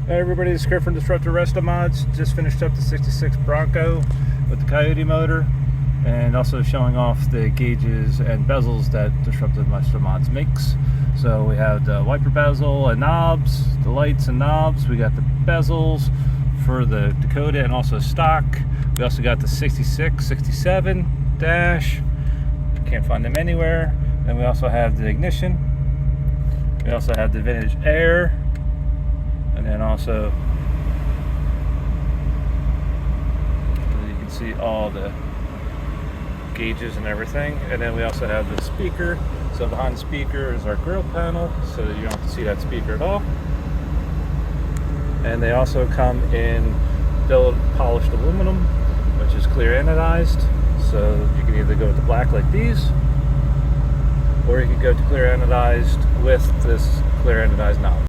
Hey everybody, this is Chris from Disruptive Restomods. Just finished up the 66 Bronco with the Coyote motor, and also showing off the gauges and bezels that Disruptive Restomods makes. So we have the wiper bezel and knobs, the lights and knobs. We got the bezels for the Dakota and also stock. We also got the 66, 67 dash. Can't find them anywhere. Then we also have the ignition. We also have the vintage air. And then also, you can see all the gauges and everything. And then we also have the speaker. So behind the speaker is our grill panel, so that you don't have to see that speaker at all. And they also come in billet polished aluminum, which is clear anodized. So you can either go with the black like these, or you can go to clear anodized with this clear anodized knob.